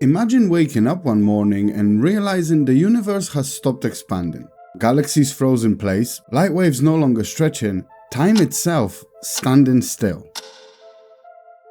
Imagine waking up one morning and realizing the universe has stopped expanding. Galaxies froze in place, light waves no longer stretching, time itself standing still.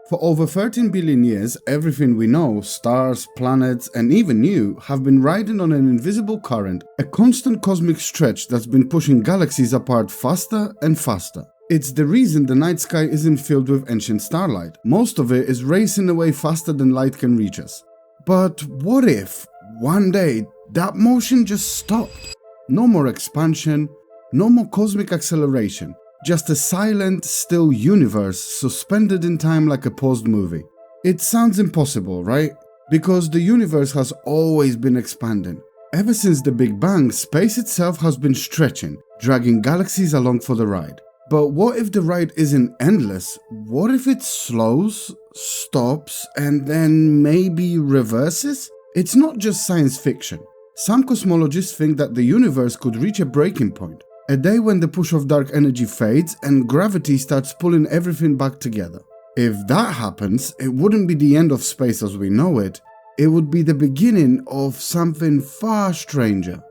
For over 13 billion years, everything we know, stars, planets, and even you, have been riding on an invisible current, a constant cosmic stretch that's been pushing galaxies apart faster and faster. It's the reason the night sky isn't filled with ancient starlight. Most of it is racing away faster than light can reach us. But what if, one day, that motion just stopped? No more expansion, no more cosmic acceleration. Just a silent, still universe suspended in time like a paused movie. It sounds impossible, right? Because the universe has always been expanding. Ever since the Big Bang, space itself has been stretching, dragging galaxies along for the ride. But what if the ride isn't endless? What if it slows, stops, and then maybe reverses? It's not just science fiction. Some cosmologists think that the universe could reach a breaking point. A day when the push of dark energy fades and gravity starts pulling everything back together. If that happens, it wouldn't be the end of space as we know it. It would be the beginning of something far stranger.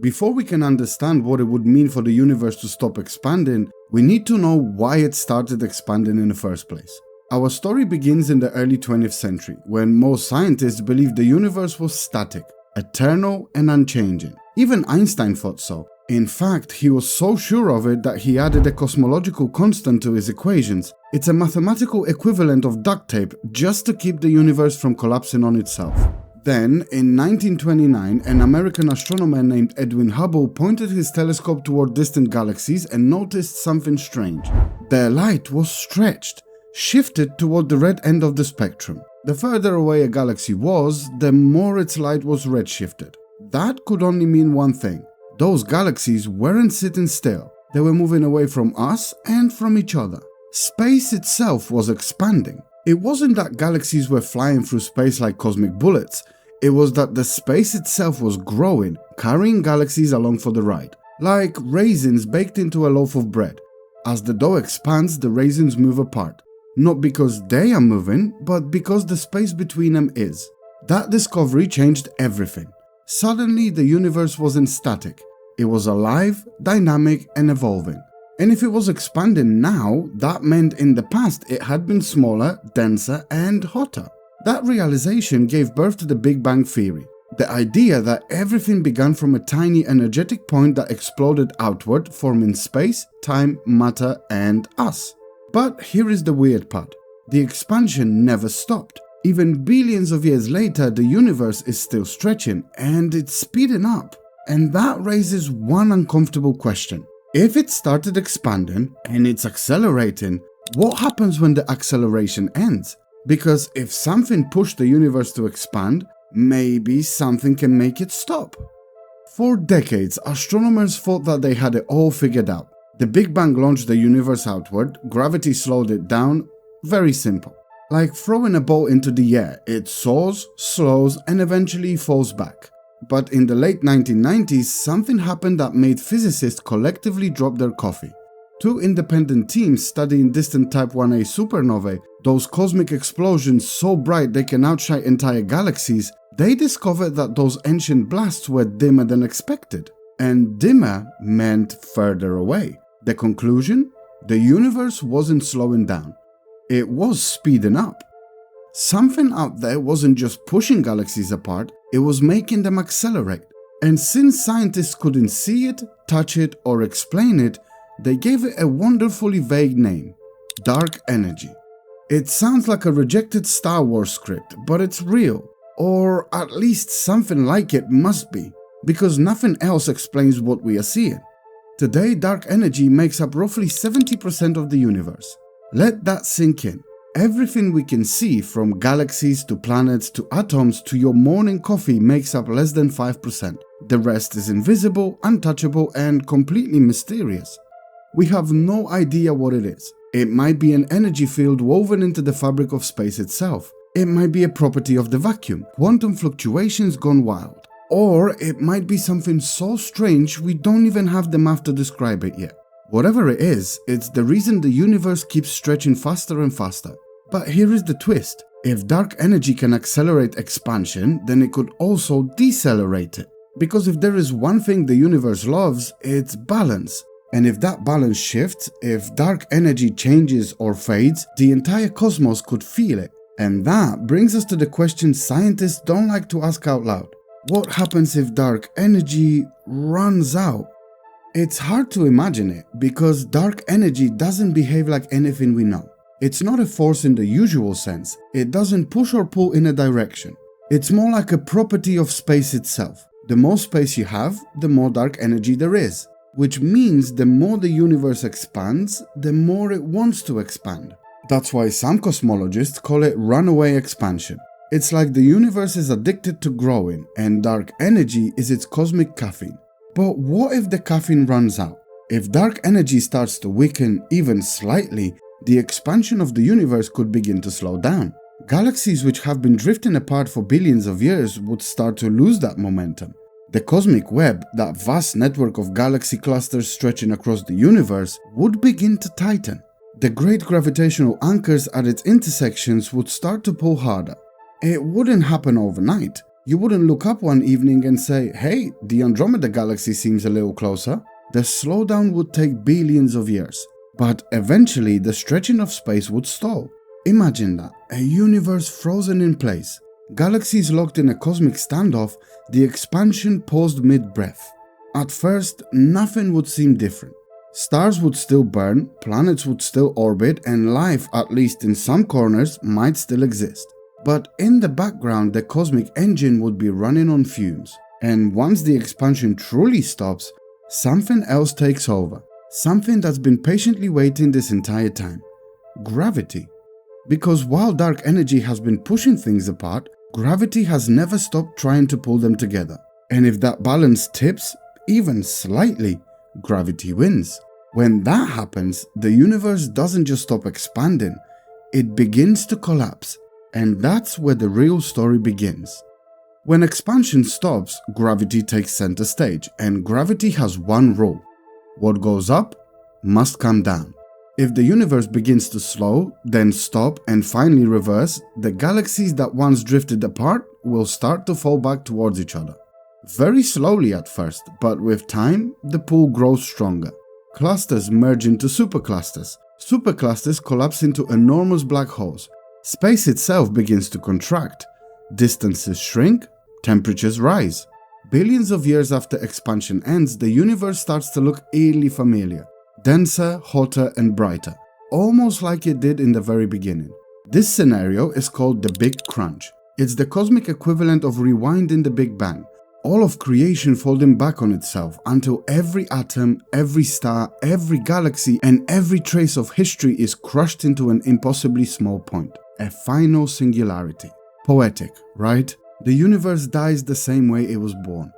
Before we can understand what it would mean for the universe to stop expanding, we need to know why it started expanding in the first place. Our story begins in the early 20th century, when most scientists believed the universe was static, eternal and unchanging. Even Einstein thought so. In fact, he was so sure of it that he added a cosmological constant to his equations. It's a mathematical equivalent of duct tape just to keep the universe from collapsing on itself. Then, in 1929, an American astronomer named Edwin Hubble pointed his telescope toward distant galaxies and noticed something strange. Their light was stretched, shifted toward the red end of the spectrum. The further away a galaxy was, the more its light was redshifted. That could only mean one thing. Those galaxies weren't sitting still. They were moving away from us and from each other. Space itself was expanding. It wasn't that galaxies were flying through space like cosmic bullets. It was that the space itself was growing, carrying galaxies along for the ride. Like raisins baked into a loaf of bread. As the dough expands, the raisins move apart. Not because they are moving, but because the space between them is. That discovery changed everything. Suddenly, the universe wasn't static. It was alive, dynamic, and evolving. And if it was expanding now, that meant in the past it had been smaller, denser, and hotter. That realization gave birth to the Big Bang Theory. The idea that everything began from a tiny energetic point that exploded outward, forming space, time, matter, and us. But here is the weird part. The expansion never stopped. Even billions of years later, the universe is still stretching, and it's speeding up. And that raises one uncomfortable question. If it started expanding, and it's accelerating, what happens when the acceleration ends? Because if something pushed the universe to expand, maybe something can make it stop. For decades, astronomers thought that they had it all figured out. The Big Bang launched the universe outward, gravity slowed it down. Very simple. Like throwing a ball into the air, it soars, slows, and eventually falls back. But in the late 1990s, something happened that made physicists collectively drop their coffee. Two independent teams studying distant Type 1a supernovae, those cosmic explosions so bright they can outshine entire galaxies, they discovered that those ancient blasts were dimmer than expected. And dimmer meant further away. The conclusion? The universe wasn't slowing down. It was speeding up. Something out there wasn't just pushing galaxies apart, it was making them accelerate. And since scientists couldn't see it, touch it, or explain it, they gave it a wonderfully vague name: dark energy. It sounds like a rejected Star Wars script, but it's real. Or at least something like it must be, because nothing else explains what we are seeing. Today, dark energy makes up roughly 70% of the universe. Let that sink in. Everything we can see, from galaxies to planets to atoms to your morning coffee, makes up less than 5%. The rest is invisible, untouchable, and completely mysterious. We have no idea what it is. It might be an energy field woven into the fabric of space itself. It might be a property of the vacuum, quantum fluctuations gone wild. Or it might be something so strange we don't even have the math to describe it yet. Whatever it is, it's the reason the universe keeps stretching faster and faster. But here is the twist. If dark energy can accelerate expansion, then it could also decelerate it. Because if there is one thing the universe loves, it's balance. And if that balance shifts, if dark energy changes or fades, the entire cosmos could feel it. And that brings us to the question scientists don't like to ask out loud. What happens if dark energy runs out? It's hard to imagine it because dark energy doesn't behave like anything we know. It's not a force in the usual sense. It doesn't push or pull in a direction. It's more like a property of space itself. The more space you have, the more dark energy there is. Which means the more the universe expands, the more it wants to expand. That's why some cosmologists call it runaway expansion. It's like the universe is addicted to growing, and dark energy is its cosmic caffeine. But what if the caffeine runs out? If dark energy starts to weaken even slightly, the expansion of the universe could begin to slow down. Galaxies which have been drifting apart for billions of years would start to lose that momentum. The cosmic web, that vast network of galaxy clusters stretching across the universe, would begin to tighten. The great gravitational anchors at its intersections would start to pull harder. It wouldn't happen overnight. You wouldn't look up one evening and say, hey, the Andromeda galaxy seems a little closer. The slowdown would take billions of years. But eventually, the stretching of space would stall. Imagine that, a universe frozen in place. Galaxies locked in a cosmic standoff, the expansion paused mid-breath. At first, nothing would seem different. Stars would still burn, planets would still orbit, and life, at least in some corners, might still exist. But in the background, the cosmic engine would be running on fumes. And once the expansion truly stops, something else takes over. Something that's been patiently waiting this entire time. Gravity. Because while dark energy has been pushing things apart, gravity has never stopped trying to pull them together. And if that balance tips, even slightly, gravity wins. When that happens, the universe doesn't just stop expanding, it begins to collapse. And that's where the real story begins. When expansion stops, gravity takes center stage, and gravity has one rule. What goes up must come down. If the universe begins to slow, then stop and finally reverse, the galaxies that once drifted apart will start to fall back towards each other. Very slowly at first, but with time, the pull grows stronger. Clusters merge into superclusters. Superclusters collapse into enormous black holes. Space itself begins to contract. Distances shrink, temperatures rise. Billions of years after expansion ends, the universe starts to look eerily familiar. Denser, hotter, and brighter, almost like it did in the very beginning. This scenario is called the Big Crunch. It's the cosmic equivalent of rewinding the Big Bang, all of creation folding back on itself until every atom, every star, every galaxy, and every trace of history is crushed into an impossibly small point, a final singularity. Poetic, right? The universe dies the same way it was born.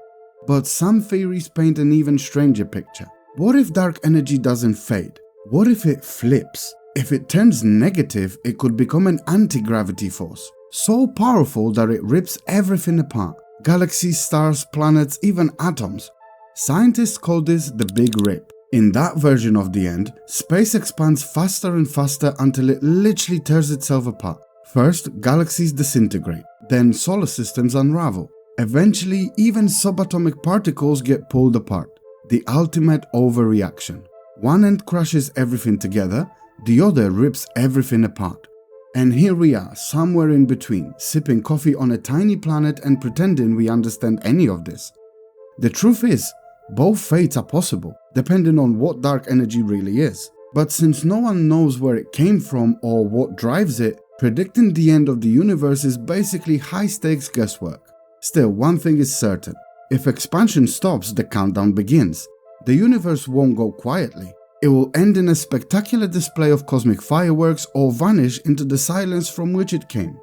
But some theories paint an even stranger picture. What if dark energy doesn't fade? What if it flips? If it turns negative, it could become an anti-gravity force, so powerful that it rips everything apart. Galaxies, stars, planets, even atoms. Scientists call this the Big Rip. In that version of the end, space expands faster and faster until it literally tears itself apart. First, galaxies disintegrate, then solar systems unravel. Eventually, even subatomic particles get pulled apart. The ultimate overreaction. One end crushes everything together, the other rips everything apart. And here we are, somewhere in between, sipping coffee on a tiny planet and pretending we understand any of this. The truth is, both fates are possible, depending on what dark energy really is. But since no one knows where it came from or what drives it, predicting the end of the universe is basically high-stakes guesswork. Still, one thing is certain. If expansion stops, the countdown begins. The universe won't go quietly. It will end in a spectacular display of cosmic fireworks or vanish into the silence from which it came.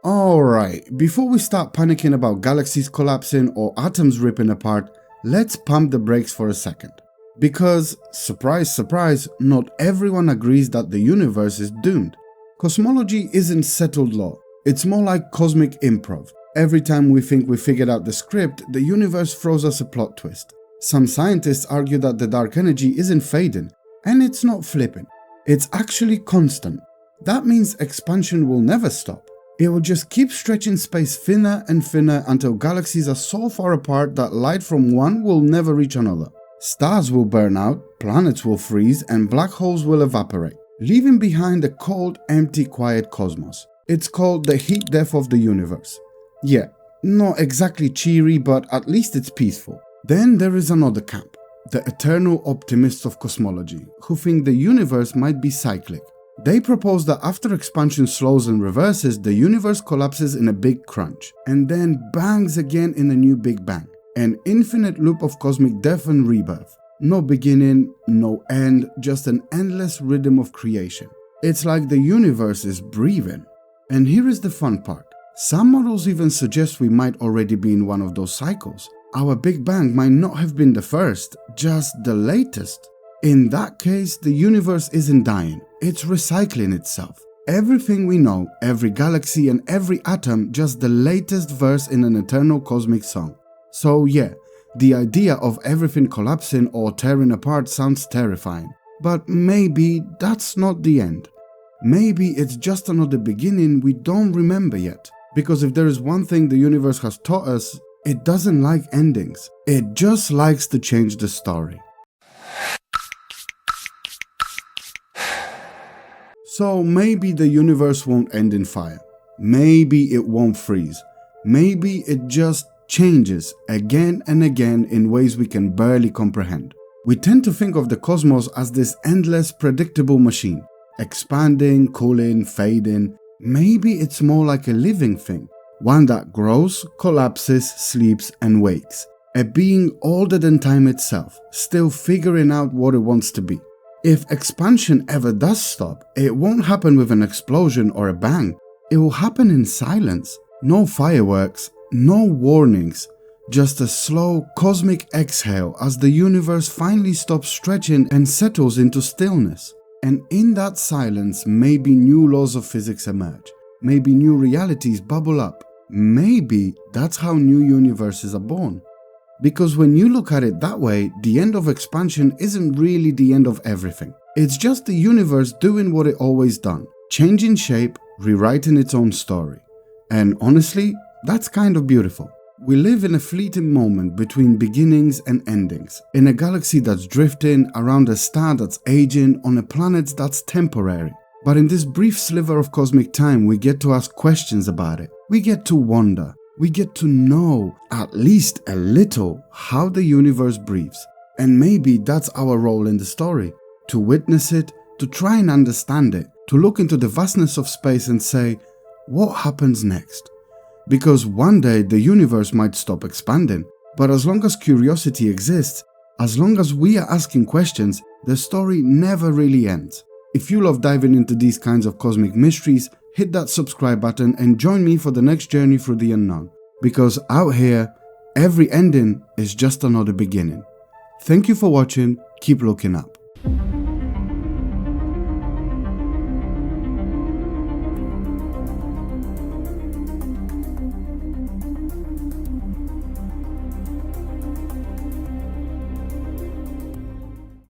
Alright, before we start panicking about galaxies collapsing or atoms ripping apart, let's pump the brakes for a second. Because, surprise, surprise, not everyone agrees that the universe is doomed. Cosmology isn't settled law. It's more like cosmic improv. Every time we think we figured out the script, the universe throws us a plot twist. Some scientists argue that the dark energy isn't fading, and it's not flipping. It's actually constant. That means expansion will never stop. It will just keep stretching space thinner and thinner until galaxies are so far apart that light from one will never reach another. Stars will burn out, planets will freeze, and black holes will evaporate, leaving behind a cold, empty, quiet cosmos. It's called the heat death of the universe. Yeah, not exactly cheery, but at least it's peaceful. Then there is another camp, the eternal optimists of cosmology, who think the universe might be cyclic. They propose that after expansion slows and reverses, the universe collapses in a big crunch, and then bangs again in a new big bang. An infinite loop of cosmic death and rebirth. No beginning, no end, just an endless rhythm of creation. It's like the universe is breathing. And here is the fun part. Some models even suggest we might already be in one of those cycles. Our Big Bang might not have been the first, just the latest. In that case, the universe isn't dying, it's recycling itself. Everything we know, every galaxy and every atom, just the latest verse in an eternal cosmic song. So yeah, the idea of everything collapsing or tearing apart sounds terrifying. But maybe that's not the end. Maybe it's just another beginning we don't remember yet. Because if there is one thing the universe has taught us, it doesn't like endings. It just likes to change the story. So maybe the universe won't end in fire. Maybe it won't freeze. Maybe it just changes again and again in ways we can barely comprehend. We tend to think of the cosmos as this endless, predictable machine, expanding, cooling, fading. Maybe it's more like a living thing, one that grows, collapses, sleeps, and wakes. A being older than time itself, still figuring out what it wants to be. If expansion ever does stop, it won't happen with an explosion or a bang. It will happen in silence. No fireworks, no warnings, just a slow cosmic exhale as the universe finally stops stretching and settles into stillness. And in that silence, maybe new laws of physics emerge. Maybe new realities bubble up. Maybe that's how new universes are born. Because when you look at it that way, the end of expansion isn't really the end of everything. It's just the universe doing what it always done, changing shape, rewriting its own story. And honestly, that's kind of beautiful. We live in a fleeting moment between beginnings and endings, in a galaxy that's drifting, around a star that's aging, on a planet that's temporary. But in this brief sliver of cosmic time, we get to ask questions about it. We get to wonder. We get to know, at least a little, how the universe breathes. And maybe that's our role in the story, to witness it, to try and understand it, to look into the vastness of space and say, what happens next? Because one day the universe might stop expanding, but as long as curiosity exists, as long as we are asking questions, the story never really ends. If you love diving into these kinds of cosmic mysteries, hit that subscribe button and join me for the next journey through the unknown. Because out here, every ending is just another beginning. Thank you for watching, keep looking up.